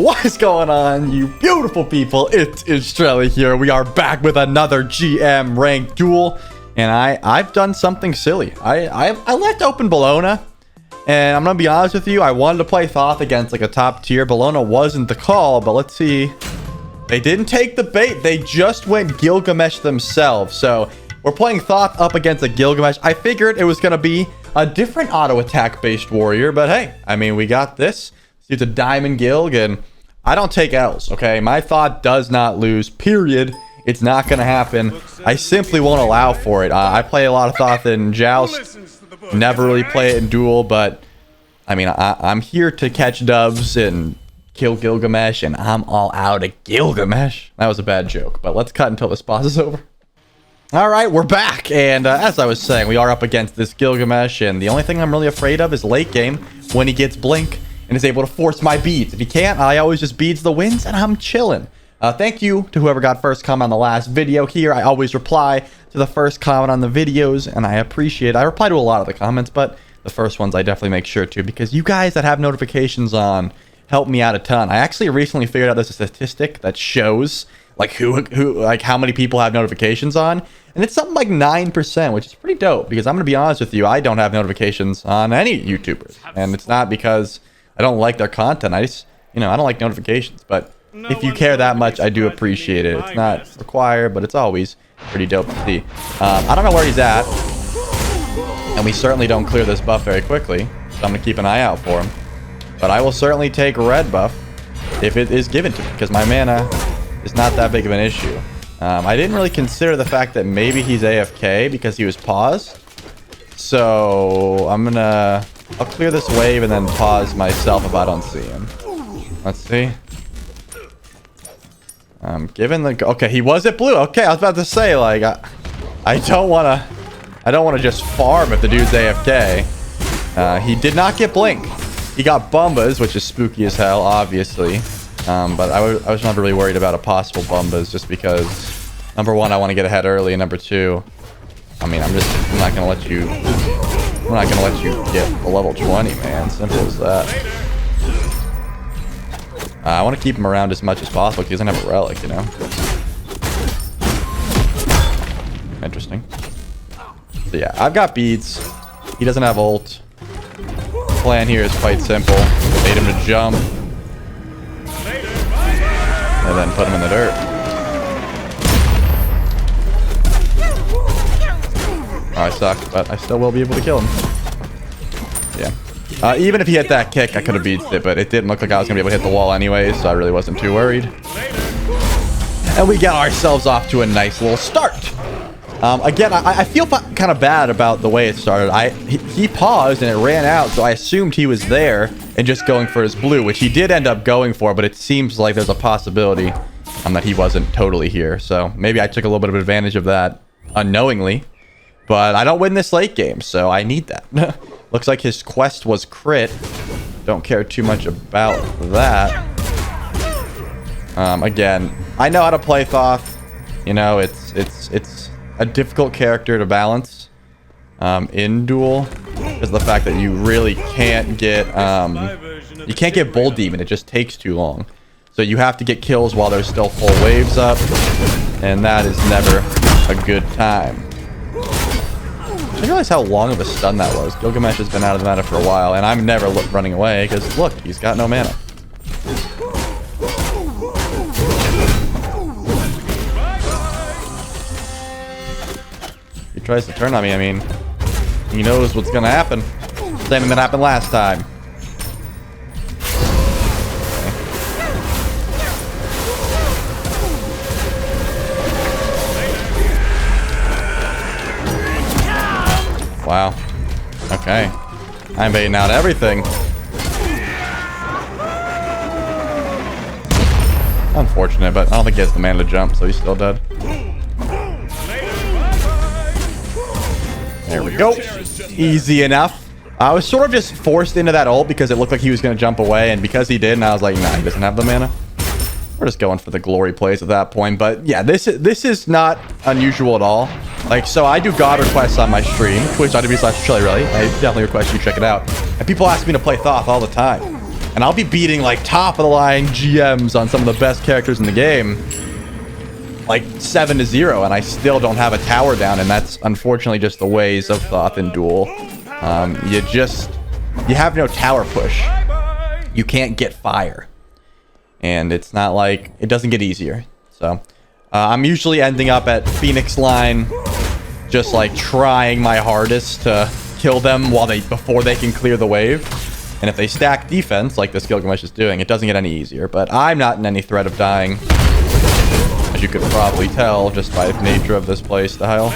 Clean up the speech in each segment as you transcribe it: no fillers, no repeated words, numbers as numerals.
What is going on, you beautiful people? It is Strelly here. We are back with another GM ranked duel, and I've done something silly. I left open Bologna, and I'm gonna be honest with you. I wanted to play Thoth against like a top tier. Bologna wasn't the call, but let's see. They didn't take the bait. They just went Gilgamesh themselves. So we're playing Thoth up against a Gilgamesh. I figured it was gonna be a different auto attack based warrior, but hey, I mean, we got this. It's a diamond Gilg, and I don't take L's, okay? My Thoth does not lose, period. It's not gonna happen. I simply won't allow for it. I play a lot of Thoth in Joust, never really play it in Duel, but I mean, I'm here to catch dubs and kill Gilgamesh, and I'm all out of Gilgamesh. That was a bad joke, but let's cut until this boss is over. All right, we're back, and as I was saying, we are up against this Gilgamesh, and the only thing I'm really afraid of is late game when he gets blink and is able to force my beads. If he can't, I always just beads the wins, and I'm chilling. Thank you to whoever got first comment on the last video here. I always reply to the first comment on the videos, and I appreciate it. I reply to a lot of the comments, but the first ones I definitely make sure to, because you guys that have notifications on help me out a ton. I actually recently figured out there's a statistic that shows like like how many people have notifications on, and it's something like 9%, which is pretty dope, because I'm gonna be honest with you, I don't have notifications on any YouTubers, and it's not because I don't like their content. I just, I don't like notifications, but if you care that much, I do appreciate it. It's not required, but it's always pretty dope to see. I don't know where he's at, and we certainly don't clear this buff very quickly, so I'm gonna keep an eye out for him. But I will certainly take red buff if it is given to me, because my mana is not that big of an issue. I didn't really consider the fact that maybe he's AFK because he was paused. So I'll clear this wave and then pause myself if I don't see him. Let's see. Given the okay, he was at blue. Okay, I was about to say, like, I don't want to just farm if the dude's AFK. He did not get blink. He got Bumbas, which is spooky as hell, obviously. But I was not really worried about a possible Bumbas, just because number one, I want to get ahead early, and number two, I mean, I'm not gonna let you get a level 20, man. Simple as that. I want to keep him around as much as possible because he doesn't have a relic, Interesting. So yeah, I've got beads. He doesn't have ult. Plan here is quite simple. Bait him to jump, and then put him in the dirt. Oh, I suck, but I still will be able to kill him. Yeah. Even if he hit that kick, I could have beat it, but it didn't look like I was going to be able to hit the wall anyway, so I really wasn't too worried. And we got ourselves off to a nice little start. Again, I feel kind of bad about the way it started. He paused and it ran out, so I assumed he was there and just going for his blue, which he did end up going for, but it seems like there's a possibility that he wasn't totally here. So maybe I took a little bit of advantage of that unknowingly. But I don't win this late game, so I need that. Looks like his quest was crit. Don't care too much about that. Again, I know how to play Thoth. It's a difficult character to balance in Duel, because of the fact that you really can't get Bull Demon. It just takes too long. So you have to get kills while there's still full waves up, and that is never a good time. I didn't realize how long of a stun that was. Gilgamesh has been out of the meta for a while, and I'm never running away, because look, he's got no mana. He tries to turn on me, I mean, he knows what's gonna happen. Same thing that happened last time. Wow. Okay. I'm baiting out everything. Unfortunate, but I don't think he has the mana to jump, so he's still dead. There we go. Easy enough. I was sort of just forced into that ult because it looked like he was going to jump away, and because he did, and I was like, nah, he doesn't have the mana. We're just going for the glory plays at that point. But yeah, this is not unusual at all. Like, so I do God requests on my stream, twitch.tv/Chili. I definitely request you check it out. And people ask me to play Thoth all the time. And I'll be beating like top of the line GMs on some of the best characters in the game, like 7-0, and I still don't have a tower down. And that's unfortunately just the ways of Thoth in Duel. You have no tower push. You can't get fire. And it's not like, it doesn't get easier. So I'm usually ending up at Phoenix line, just like trying my hardest to kill them before they can clear the wave. And if they stack defense, like this Gilgamesh is doing, it doesn't get any easier. But I'm not in any threat of dying, as you could probably tell just by the nature of this play style.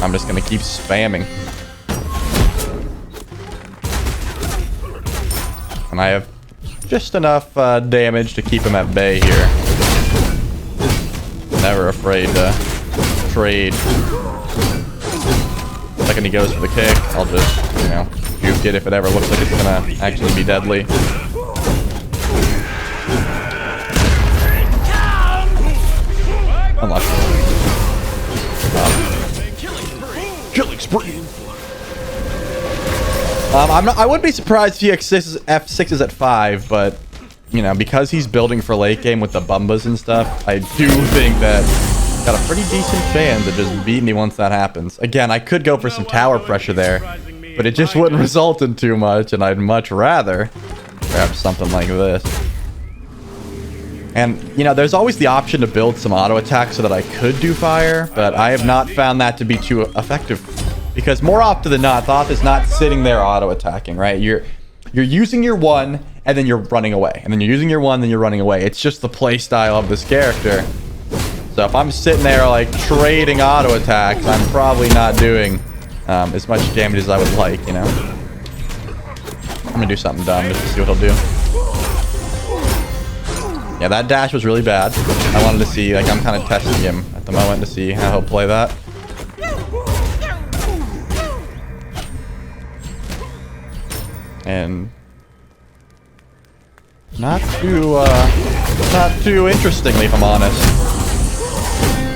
I'm just going to keep spamming. And I have just enough damage to keep him at bay here. Never afraid to trade. The second he goes for the kick, I'll just, you know, juke it if it ever looks like it's gonna actually be deadly. Unlucky. Killing spree. I wouldn't be surprised if he F6 is at 5, but you know, because he's building for late game with the Bumbas and stuff, I do think that got a pretty decent chance of just beating me once that happens. Again, I could go for some tower pressure there, but it just wouldn't result in too much, and I'd much rather grab something like this. And, you know, there's always the option to build some auto attack so that I could do fire, but I have not found that to be too effective. Because more often than not, Thoth is not sitting there auto attacking, right? You're using your one, and then you're running away. And then you're using your one, then you're running away. It's just the play style of this character. So if I'm sitting there, like, trading auto attacks, I'm probably not doing as much damage as I would like, you know? I'm gonna do something dumb just to see what he'll do. Yeah, that dash was really bad. I wanted to see, like, I'm kind of testing him at the moment to see how he'll play that. And not too interestingly, if I'm honest.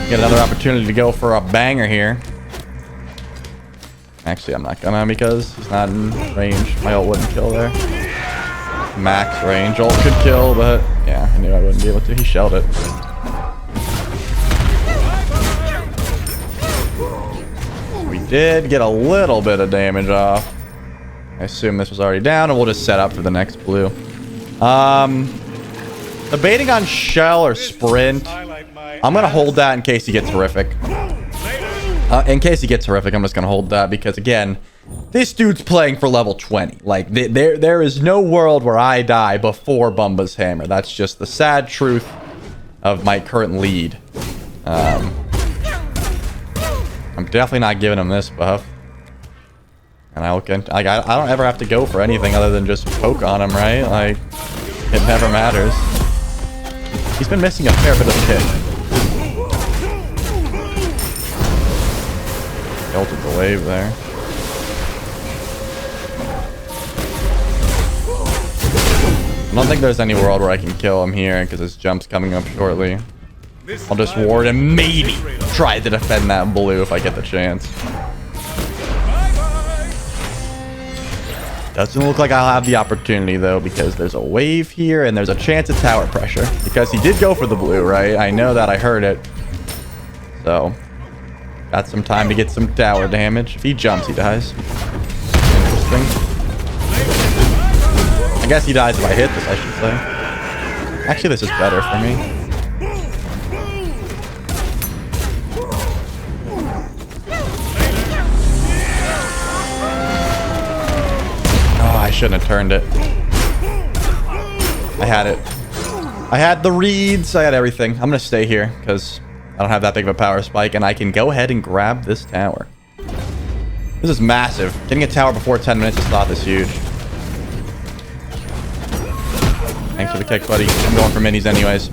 Get another opportunity to go for a banger here. Actually, I'm not gonna because he's not in range. My ult wouldn't kill there. Max range. Ult could kill, but yeah, I knew I wouldn't be able to. He shelled it. We did get a little bit of damage off. I assume this was already down, and we'll just set up for the next blue. Debating on shell or sprint. I'm going to hold that in case he gets horrific. In case he gets horrific, I'm just going to hold that because, again, this dude's playing for level 20. Like, there is no world where I die before Bumba's hammer. That's just the sad truth of my current lead. I'm definitely not giving him this buff. And I don't ever have to go for anything other than just poke on him, right? Like, it never matters. He's been missing a fair bit of the kick. Ulted the wave there. I don't think there's any world where I can kill him here because his jump's coming up shortly. I'll just ward and maybe try to defend that blue if I get the chance. Doesn't look like I'll have the opportunity, though, because there's a wave here and there's a chance of tower pressure. Because he did go for the blue, right? I know that. I heard it. So, got some time to get some tower damage. If he jumps, he dies. Interesting. I guess he dies if I hit this, I should say. Actually, this is better for me. I shouldn't have turned it. I had it. I had the reads. I had everything. I'm going to stay here because I don't have that big of a power spike, and I can go ahead and grab this tower. This is massive. Getting a tower before 10 minutes is Thoth is huge. Thanks for the kick, buddy. I'm going for minis anyways.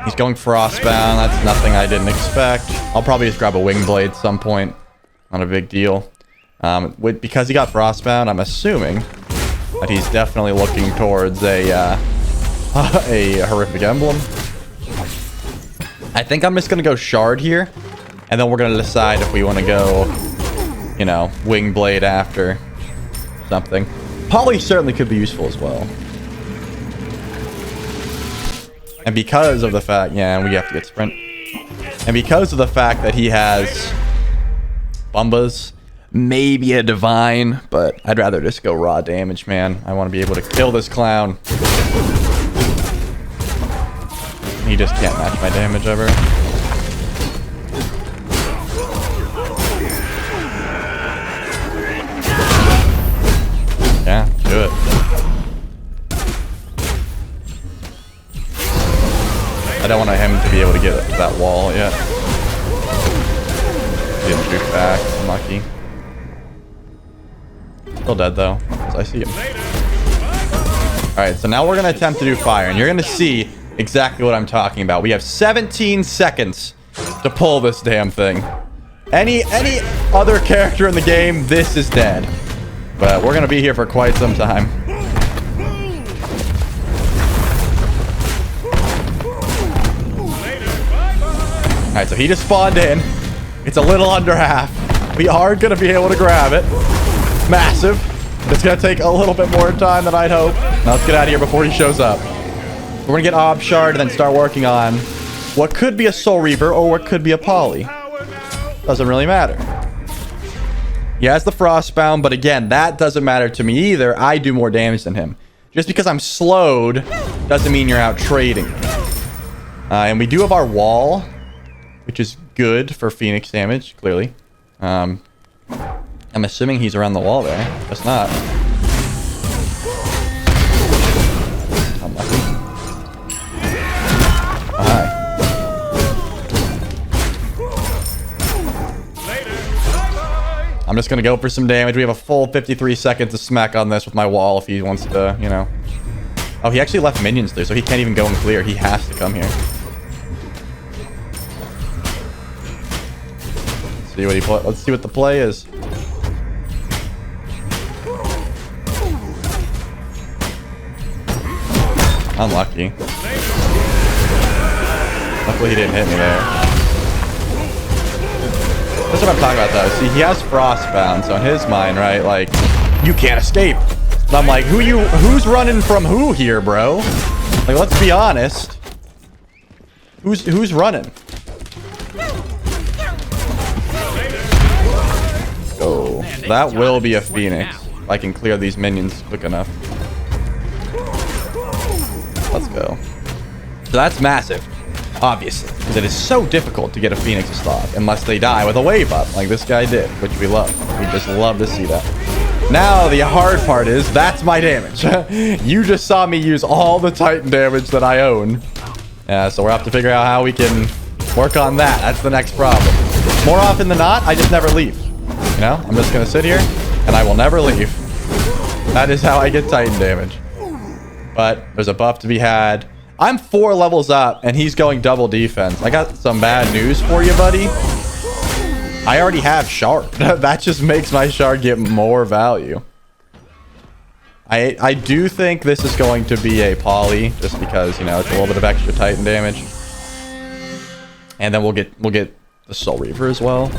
He's going Frostbound. That's nothing I didn't expect. I'll probably just grab a Wing Blade at some point. Not a big deal. Because he got Frostbound, I'm assuming that he's definitely looking towards a horrific emblem. I think I'm just gonna go Shard here, and then we're gonna decide if we want to go, you know, Wing Blade after something. Poly certainly could be useful as well. And because of the fact, yeah, we have to get sprint. And because of the fact that he has Bumbas, maybe a Divine, but I'd rather just go raw damage, man. I want to be able to kill this clown. He just can't match my damage ever. Yeah, do it. I don't want him to be able to get up to that wall yet. Didn't shoot back. Unlucky. Still dead though, because I see him. Alright, so now we're going to attempt to do fire, and you're going to see exactly what I'm talking about. We have 17 seconds to pull this damn thing. Any other character in the game, this is dead. But we're going to be here for quite some time. Alright, so he just spawned in. It's a little under half. We are going to be able to grab it. Massive. It's going to take a little bit more time than I'd hope. Now let's get out of here before he shows up. We're going to get Ob Shard and then start working on what could be a Soul Reaver or what could be a Poly. Doesn't really matter. He has the Frostbound, but again, that doesn't matter to me either. I do more damage than him. Just because I'm slowed doesn't mean you're out trading. And we do have our wall, which is good for Phoenix damage, clearly. I'm assuming he's around the wall there. That's not. Unlucky. Oh, hi. I'm just going to go for some damage. We have a full 53 seconds to smack on this with my wall if he wants to, you know. Oh, he actually left minions there, so he can't even go and clear. He has to come here. See what he let's see what the play is. Unlucky. Luckily he didn't hit me there. That's what I'm talking about though. See, he has Frostbound, so in his mind, right, like, you can't escape. And I'm like, who's running from who here, bro? Like, let's be honest. Who's running? Oh, that will be a Phoenix. If I can clear these minions quick enough. Let's go. So that's massive, obviously, because it is so difficult to get a Phoenix to stop unless they die with a wave up like this guy did, which we love. We just love to see that. Now the hard part is that's my damage. You just saw me use all the Titan damage that I own. Yeah, so we'll have to figure out how we can work on that. That's the next problem. More often than not, I just never leave. You know, I'm just gonna sit here and I will never leave. That is how I get Titan damage. But there's a buff to be had. I'm 4 levels up and he's going double defense. I got some bad news for you, buddy. I already have Shard. That just makes my Shard get more value. I do think this is going to be a Poly just because, you know, it's a little bit of extra Titan damage. And then we'll get the Soul Reaver as well.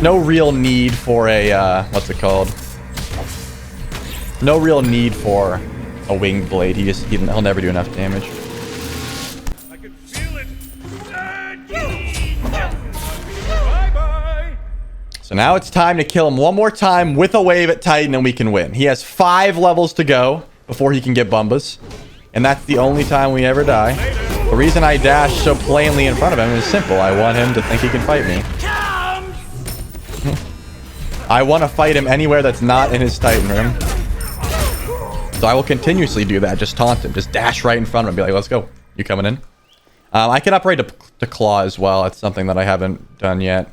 No real need for a what's it called? No real need for a winged blade. He'll never do enough damage. I can feel it. Bye-bye. So now it's time to kill him one more time with a wave at Titan and we can win. He has 5 levels to go before he can get Bumbas. And that's the only time we ever die. The reason I dash so plainly in front of him is simple. I want him to think he can fight me. I want to fight him anywhere that's not in his Titan room. So I will continuously do that. Just taunt him. Just dash right in front of him. Be like, let's go. You coming in? I can upgrade to Claw as well. It's something that I haven't done yet.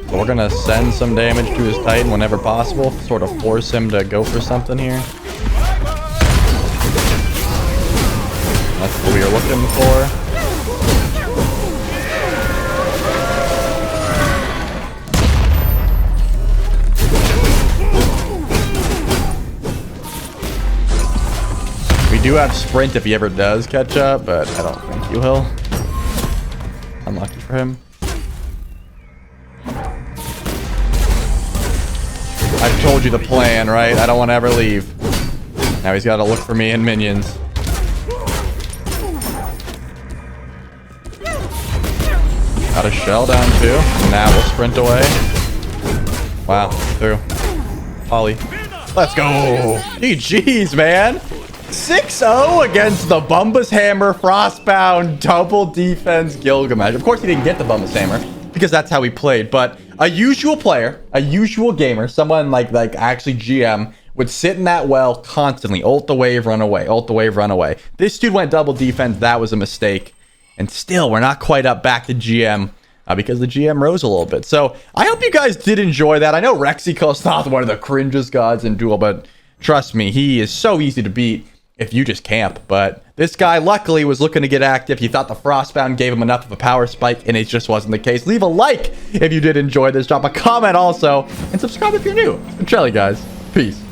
So we're going to send some damage to his Titan whenever possible. Sort of force him to go for something here. That's what we are looking for. We do have sprint if he ever does catch up, but I don't think he will. Unlucky for him. I told you the plan, right? I don't want to ever leave. Now he's got to look for me and minions. Got a shell down too. Now we'll sprint away. Wow, through. Ollie. Let's go. GG's, man. 6-0 against the Bumbus Hammer, Frostbound, double defense Gilgamesh. Of course, he didn't get the Bumbus Hammer because that's how he played. But a usual player, a usual gamer, someone like actually GM would sit in that well constantly. Ult the wave, run away. Ult the wave, run away. This dude went double defense. That was a mistake. And still, we're not quite up back to GM because the GM rose a little bit. So I hope you guys did enjoy that. I know Rexy calls THOTH one of the cringest gods in Duel, but trust me, he is so easy to beat if you just camp. But this guy luckily was looking to get active. He thought the Frostbound gave him enough of a power spike, and it just wasn't the case. Leave a like if you did enjoy this. Drop a comment also, and subscribe if you're new. It's Trelly, guys. Peace.